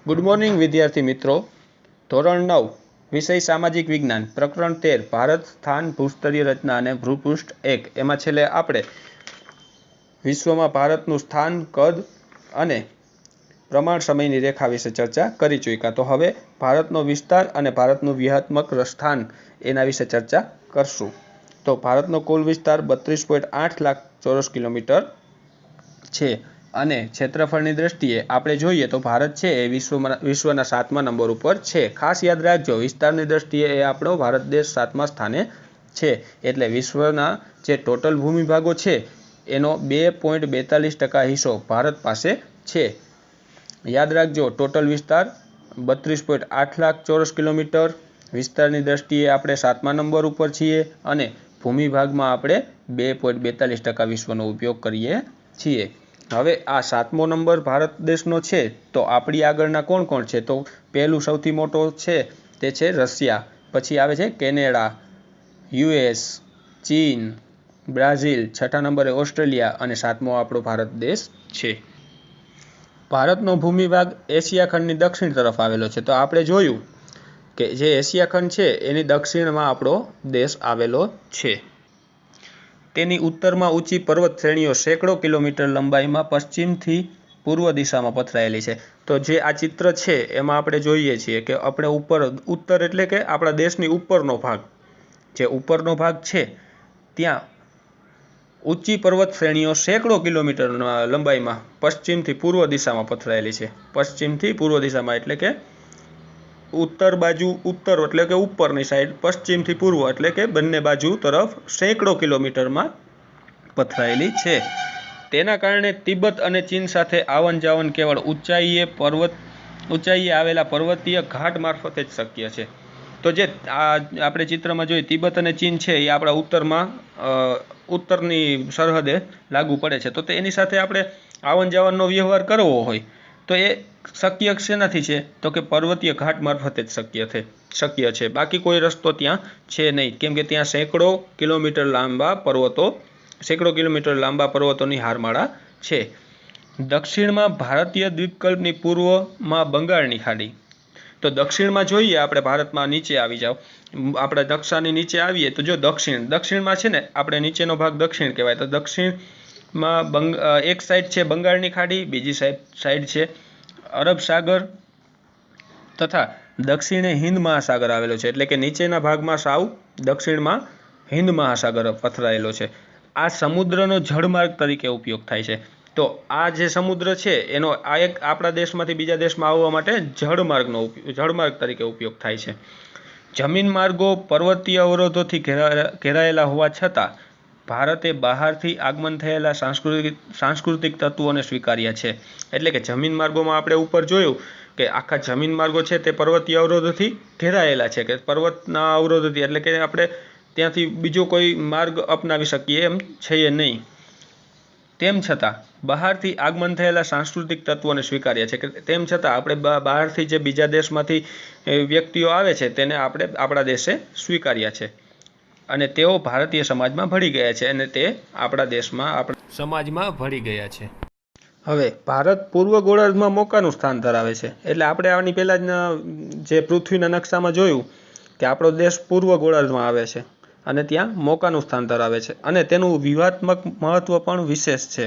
Good morning વિદ્યાર્થી મિત્રો. ધોરણ 9 વિષય સામાજિક વિજ્ઞાન પ્રકરણ 13 ભારત સ્થાન ભૂસ્તરીય રચના અને ભૂપૃષ્ઠ 1 એમાં છેલ્લે આપણે વિશ્વમાં ભારતનું સ્થાન કદ અને પ્રમાણ સમયની રેખા વિશે ચર્ચા કરી ચૂક્યા. તો હવે ભારતનો વિસ્તાર અને ભારતનું વ્યૂહાત્મક સ્થાન એના વિશે ચર્ચા કરશું. તો ભારતનો કુલ વિસ્તાર 32.8 લાખ ચોરસ કિલોમીટર છે અને ક્ષેત્રફળની દ્રષ્ટિએ આપણે જોઈએ તો ભારત છે એ વિશ્વના 7મા નંબર ઉપર છે. ખાસ યાદ રાખજો, વિસ્તારની દ્રષ્ટિએ એ આપણો ભારત દેશ 7મા સ્થાને છે. એટલે વિશ્વના જે ટોટલ ભૂમિભાગો છે એનો 2.42% હિસ્સો ભારત પાસે છે. યાદ રાખજો, ટોટલ વિસ્તાર 32.8 લાખ ચોરસ કિલોમીટર, વિસ્તારની દ્રષ્ટિએ આપણે 7મા નંબર ઉપર છીએ અને ભૂમિભાગમાં આપણે 2.42% વિશ્વનો ઉપયોગ કરીએ છીએ. હવે આ 7મો નંબર ભારત દેશનો છે, તો આપણી આગળના કોણ કોણ છે? તો પહેલું સૌથી મોટો છે તે છે રશિયા, પછી આવે છે કેનેડા, યુએસ, ચીન, બ્રાઝિલ, 6ઠા નંબરે ઓસ્ટ્રેલિયા અને 7મો આપણો ભારત દેશ છે. ભારતનો ભૂમિભાગ એશિયા ખંડની દક્ષિણ તરફ આવેલો છે. તો આપણે જોયું કે જે એશિયા ખંડ છે એની દક્ષિણમાં આપણો દેશ આવેલો છે. તેની ઉત્તરમાં ઊંચી પર્વત શ્રેણીઓ સેંકડો કિલોમીટર લંબાઈમાં પશ્ચિમથી પૂર્વ દિશામાં પથરાયેલી છે. તો જે આ ચિત્ર છે એમાં આપણે જોઈએ છીએ કે આપણે ઉત્તર એટલે કે આપણા દેશની ઉપરનો ભાગ, જે ઉપરનો ભાગ છે ત્યાં ઊંચી પર્વત શ્રેણીઓ સેંકડો કિલોમીટર લંબાઈમાં પશ્ચિમથી પૂર્વ દિશામાં પથરાયેલી છે. પશ્ચિમથી પૂર્વ દિશામાં એટલે કે ઉત્તર બાજુ, ઉત્તર એટલે કે ઉપરની સાઈડ, પશ્ચિમથી પૂર્વ એટલે કે બંને બાજુ તરફ સેંકડો કિલોમીટરમાં પથરાયેલી છે. તેના કારણે તિબેટ અને ચીન સાથે આવન જાવન કેવળ ઊંચાઈએ આવેલા પર્વતીય ઘાટ મારફતે જ શક્ય છે. તો જે આપણે ચિત્રમાં જોઈએ તિબેટ અને ચીન છે એ આપણા ઉત્તરની સરહદે લાગુ પડે છે. તો એની સાથે આપણે આવન જાવનનો વ્યવહાર કરવો હોય તો એ શક્ય શેનાથી છે? તો કે પર્વતીય ઘાટ મારફતે જ શક્ય છે. બાકી કોઈ રસ્તો ત્યાં છે નહીં, કેમ કે ત્યાં સેંકડો કિલોમીટર લાંબા પર્વતોની હારમાળા છે. દક્ષિણમાં ભારતીય દ્વીપકલ્પની, પૂર્વમાં બંગાળની ખાડી. તો દક્ષિણમાં જોઈએ આપણે, ભારતમાં નીચે આવી જાઓ, આપણે નકશાની નીચે આવીએ તો જો દક્ષિણમાં છે ને આપણે નીચેનો ભાગ દક્ષિણ કહેવાય. તો દક્ષિણમાં એક સાઈડ છે બંગાળની ખાડી, બીજી સાઈડ છે અરબ સાગર તથા દક્ષિણે હિન્દ મહાસાગર આવેલો છે. એટલે કે નીચેના ભાગમાં સાવ દક્ષિણમાં હિન્દ મહાસાગર પથરાયેલો છે. આ સમુદ્રનો જળમાર્ગ તરીકે ઉપયોગ થાય છે. તો આ જે સમુદ્ર છે એનો આપણા દેશમાંથી બીજા દેશમાં આવવા માટે જળમાર્ગ તરીકે ઉપયોગ થાય છે. જમીન માર્ગો પર્વતીય અવરોધોથી ઘેરાયેલા હોવા છતાં ભારતે બહારથી આગમન થયેલા સાંસ્કૃતિક તત્વોને સ્વીકાર્યા છે. એટલે કે જમીન માર્ગોમાં આપણે ઉપર જોયું કે આખા જમીન માર્ગો છે તે પર્વતીય અવરોધોથી ઘેરાયેલા છે, કે પર્વતના અવરોધોથી, એટલે કે આપણે ત્યાંથી બીજો કોઈ માર્ગ અપનાવી શકીએ એમ છે નહીં. તેમ છતાં બહારથી આગમન થયેલા સાંસ્કૃતિક તત્વોને સ્વીકાર્યા છે, કે તેમ છતાં આપણે બહારથી જે બીજા દેશમાંથી વ્યક્તિઓ આવે છે તેને આપણે આપણા દેશે સ્વીકાર્યા છે અને તેઓ ભારતીય સમાજમાં ભળી ગયા છે અને તે આપણા દેશમાં આપણા સમાજમાં ભળી ગયા છે. હવે ભારત પૂર્વ ગોળાર્ધમાં મોકાનું સ્થાન ધરાવે છે. એટલે આપણે આની પહેલાં જે પૃથ્વીના નકશામાં જોયું કે આપણો દેશ પૂર્વ ગોળાર્ધમાં આવે છે અને ત્યાં મોકાનું સ્થાન ધરાવે છે અને તેનું વ્યૂહાત્મક મહત્વ પણ વિશેષ છે.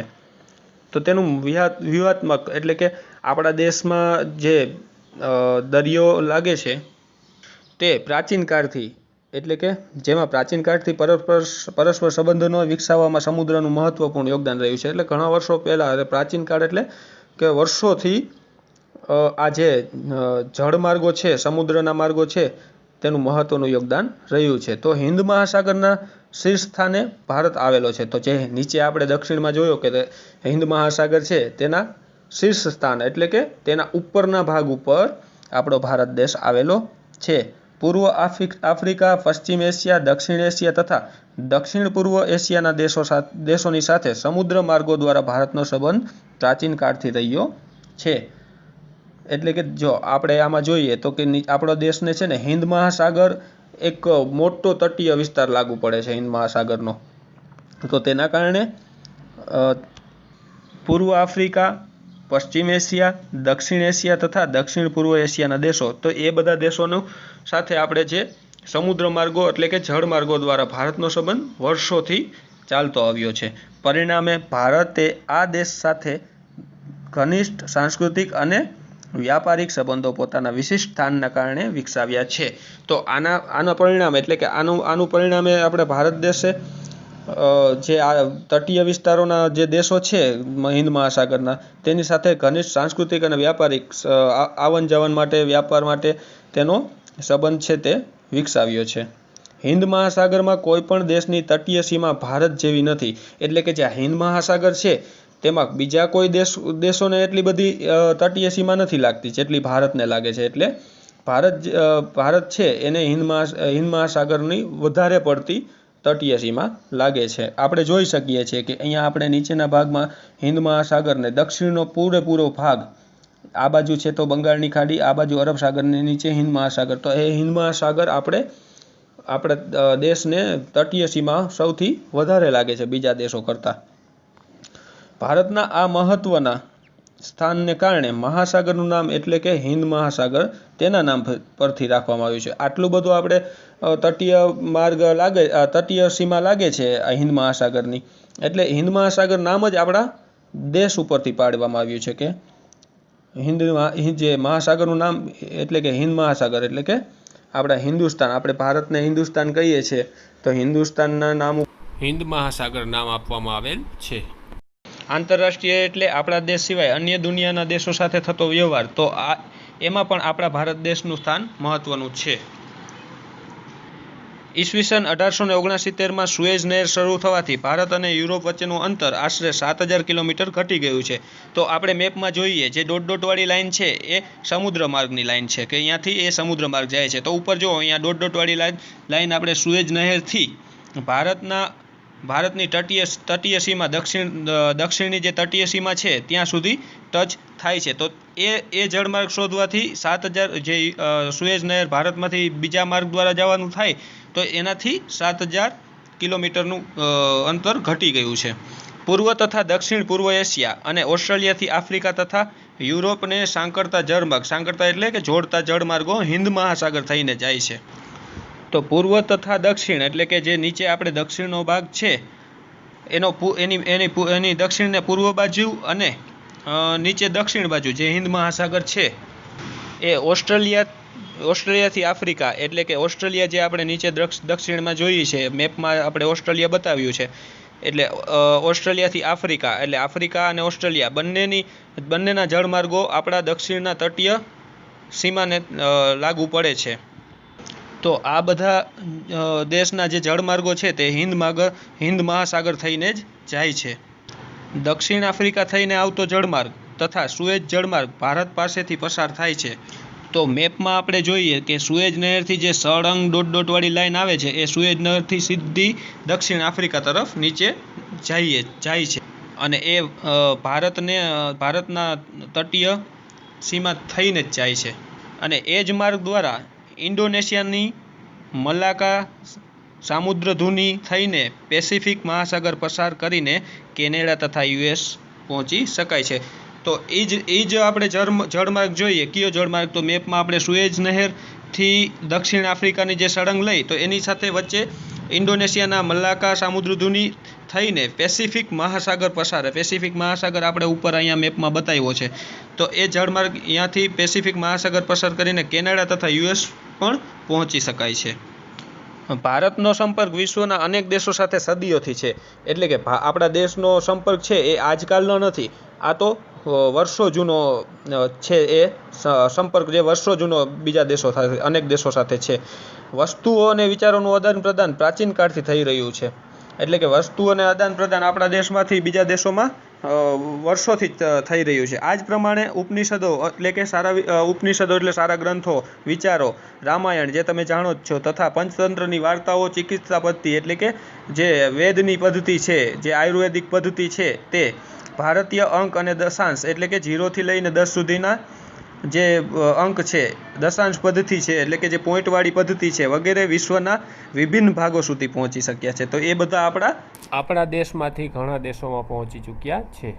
તો તેનું વ્યૂહાત્મક એટલે કે આપણા દેશમાં જે દરિયો લાગે છે તે પ્રાચીન કાળથી, એટલે કે જેમાં પ્રાચીન કાળથી પરસ્પર સંબંધોનો વિકસાવવામાં સમુદ્રનું મહત્વપૂર્ણ યોગદાન રહ્યું છે. એટલે ઘણા વર્ષો પહેલાં, પ્રાચીન કાળ એટલે કે વર્ષોથી આ જે જળમાર્ગો છે, સમુદ્રના માર્ગો છે, તેનું મહત્વનું યોગદાન રહ્યું છે. તો હિન્દ મહાસાગરના શીર્ષ સ્થાને ભારત આવેલો છે. તો જે નીચે આપણે દક્ષિણમાં જોયો કે હિન્દ મહાસાગર છે તેના શીર્ષ સ્થાન એટલે કે તેના ઉપરના ભાગ ઉપર આપણો ભારત દેશ આવેલો છે. પૂર્વ આફ્રિકા, પશ્ચિમ એશિયા, દક્ષિણ એશિયા તથા દક્ષિણ પૂર્વ એશિયાના દેશોની સાથે સમુદ્ર માર્ગો દ્વારા ભારતનો સંબંધ પ્રાચીન કાળથી રહ્યો છે. એટલે કે જો આપણે આમાં જોઈએ તો કે આપણો દેશને છે ને હિન્દ મહાસાગર એક મોટો તટીય વિસ્તાર લાગુ પડે છે હિન્દ મહાસાગરનો. તો તેના કારણે પૂર્વ આફ્રિકા, પશ્ચિમ એશિયા, દક્ષિણ એશિયા તથા દક્ષિણ પૂર્વ એશિયાના દેશો, તો એ બધા દેશોનું સાથે આપણે જે સમુદ્ર માર્ગો એટલે કે જળમાર્ગો દ્વારા ભારતનો સંબંધ વર્ષોથી ચાલતો આવ્યો છે. પરિણામે ભારતે આ દેશ સાથે ઘનિષ્ઠ સાંસ્કૃતિક અને વ્યાપારિક સંબંધો પોતાના વિશિષ્ટ સ્થાનના કારણે વિકસાવ્યા છે. તો આના પરિણામે એટલે કે આનું પરિણામે આપણે ભારત દેશે જે આ તટીય વિસ્તારોના જે દેશો છે હિન્દ મહાસાગરના, તેની સાથે ઘનિષ્ઠ સાંસ્કૃતિક અને વ્યાપારિક આવન જાવન માટે, વ્યાપાર માટે તેનો સંબંધ છે તે વિકસાવ્યો છે. હિન્દ મહાસાગરમાં કોઈ પણ દેશની તટીય સીમા ભારત જેવી નથી. એટલે કે જે હિન્દ મહાસાગર છે તેમાં બીજા કોઈ દેશોને એટલી બધી તટીય સીમા નથી લાગતી જેટલી ભારતને લાગે છે. એટલે ભારત છે એને હિન્દ મહાસાગરની વધારે પડતી તટીય સીમા લાગે છે. આપણે જોઈ શકીએ છીએ કે અહીંયા આપણે નીચેના ભાગમાં હિન્દ મહાસાગરને દક્ષિણનો પૂરેપૂરો ભાગ, આ બાજુ છે તો બંગાળની ખાડી, આ બાજુ અરબ સાગરની નીચે હિન્દ મહાસાગર, તો એ હિન્દ મહાસાગર આપણા દેશને તટીય સીમા સૌથી વધારે લાગે છે બીજા દેશો કરતાં. ભારતના આ મહત્વના સ્થાનને કારણે મહાસાગરનું નામ એટલે કે હિન્દ મહાસાગર તેના નામ પરથી રાખવામાં આવ્યું છે. આટલું બધું આપણે તટીય સીમા લાગે છે આ હિન્દ મહાસાગરની, એટલે હિન્દ મહાસાગર નામ જ આપણા દેશ ઉપરથી પાડવામાં આવ્યું છે કે જે મહાસાગરનું નામ એટલે કે હિન્દ મહાસાગર એટલે કે આપણા હિન્દુસ્તાન, આપણે ભારતને હિન્દુસ્તાન કહીએ છીએ તો હિન્દુસ્તાનના નામ હિન્દ મહાસાગર નામ આપવામાં આવેલ છે. આંતરરાષ્ટ્રીય એટલે આપણા દેશ સિવાય અન્ય દુનિયાના દેશો સાથે થતો વ્યવહાર, તો એમાં પણ આપણા ભારત દેશનું સ્થાન મહત્વનું છે. ઈસવીસન 1869માં સુએઝ નહેર શરૂ થવાથી ભારત અને યુરોપ વચ્ચેનું અંતર આશરે 7000 કિલોમીટર ઘટી ગયું છે. તો આપણે મેપમાં જોઈએ જે ડોટવાળી લાઈન છે એ સમુદ્ર માર્ગની લાઈન છે કે અહીંયાથી એ સમુદ્ર માર્ગ જાય છે. તો ઉપર જો અહીંયા ડોટવાળી લાઈન આપણે સુએઝ નહેરથી ભારતની તટીય સીમા દક્ષિણની જે તટીય સીમા છે ત્યાં સુધી ટચ થાય છે. તો એ જળમાર્ગ શોધવાથી 7000 જે સુએઝ નહેર ભારતમાંથી બીજા માર્ગ દ્વારા જવાનું થાય તો એનાથી 7000 કિલોમીટરનું અંતર ઘટી ગયું છે. પૂર્વ તથા દક્ષિણ પૂર્વ એશિયા અને ઓસ્ટ્રેલિયાથી આફ્રિકા તથા યુરોપને સાંકળતા એટલે કે જોડતા જળમાર્ગો હિન્દ મહાસાગર થઈને જાય છે. તો પૂર્વ તથા દક્ષિણ એટલે કે જે નીચે આપણે દક્ષિણનો ભાગ છે એની દક્ષિણને પૂર્વ બાજુ અને નીચે દક્ષિણ બાજુ જે હિન્દ મહાસાગર છે એ ઓસ્ટ્રેલિયાથી આફ્રિકા એટલે કે ઓસ્ટ્રેલિયા જે આપણે નીચે દક્ષિણમાં જોઈએ છે મેપમાં આપણે ઓસ્ટ્રેલિયા બતાવ્યું છે, એટલે ઓસ્ટ્રેલિયાથી આફ્રિકા એટલે આફ્રિકા અને ઓસ્ટ્રેલિયા બંનેના જળમાર્ગો આપણા દક્ષિણના તટીય સીમાને લાગુ પડે છે. તો આ બધા દેશના જે જળમાર્ગો છે તે હિન્દ મહાસાગર થઈને જ જાય છે. દક્ષિણ આફ્રિકા થઈને આવતો જળમાર્ગ તથા સુએઝ જળમાર્ગ ભારત પાસેથી પસાર થાય છે. તો મેપમાં આપણે જોઈએ કે સુએઝ નહેરથી જે સળંગ ડોટવાળી લાઈન આવે છે એ સુએઝ નહેરથી સીધી દક્ષિણ આફ્રિકા તરફ નીચે જાય છે અને એ ભારતના તટીય સીમા થઈને જ જાય છે. અને એ જ માર્ગ દ્વારા ઇન્ડોનેશિયાની મલાક્કા સામુદ્રધુની થઈને પેસિફિક મહાસાગર પસાર કરીને કેનેડા તથા યુએસ પહોંચી શકાય છે. તો એ જ આપણે જળમાર્ગ જોઈએ. કયો જળમાર્ગ? તો મેપમાં આપણે સુએઝ નહેરથી દક્ષિણ આફ્રિકાની જે સળંગ લઈ તો એની સાથે વચ્ચે ઇન્ડોનેશિયાના મલાક્કા સામુદ્રધુની થઈને પેસિફિક મહાસાગર પસાર. પેસિફિક મહાસાગર આપણે ઉપર અહીંયા મેપમાં બતાવ્યો છે. તો એ જળમાર્ગ અહીંયાથી પેસિફિક મહાસાગર પસાર કરીને કેનેડા તથા યુએસ પણ પહોંચી શકાય છે. ભારતનો સંપર્ક વિશ્વના અનેક દેશો સાથે સદીઓથી છે. એટલે કે આપણા દેશનો સંપર્ક છે એ આજકાલનો નથી, આ તો વર્ષો જૂનો છે. એ સંપર્ક જે વર્ષો જૂનો બીજા દેશો સાથે અનેક દેશો સાથે છે. વસ્તુઓ અને વિચારોનું આદાન પ્રદાન પ્રાચીન કાળથી થઈ રહ્યું છે. એટલે કે વસ્તુ અને આદાન પ્રદાન આપણા દેશમાંથી બીજા દેશોમાં વર્ષોથી થઈ રહ્યું છે. આ જ પ્રમાણે ઉપનિષદો એટલે સારા ગ્રંથો, વિચારો, રામાયણ જે તમે જાણો જ છો, તથા પંચતંત્રની વાર્તાઓ, ચિકિત્સા પદ્ધતિ એટલે કે જે વેદની પદ્ધતિ છે, જે આયુર્વેદિક પદ્ધતિ છે, તે ભારતીય અંક અને દશાંશ એટલે કે 0થી લઈને 10 સુધીના જે અંક છે, દશાંશ પદ્ધતિ છે એટલે કે જે પોઈન્ટવાળી પદ્ધતિ છે વગેરે વિશ્વના વિભિન્ન ભાગો સુધી પહોંચી શક્યા છે. તો એ બધા આપણા દેશમાંથી ઘણા દેશોમાં પહોંચી ચૂક્યા છે.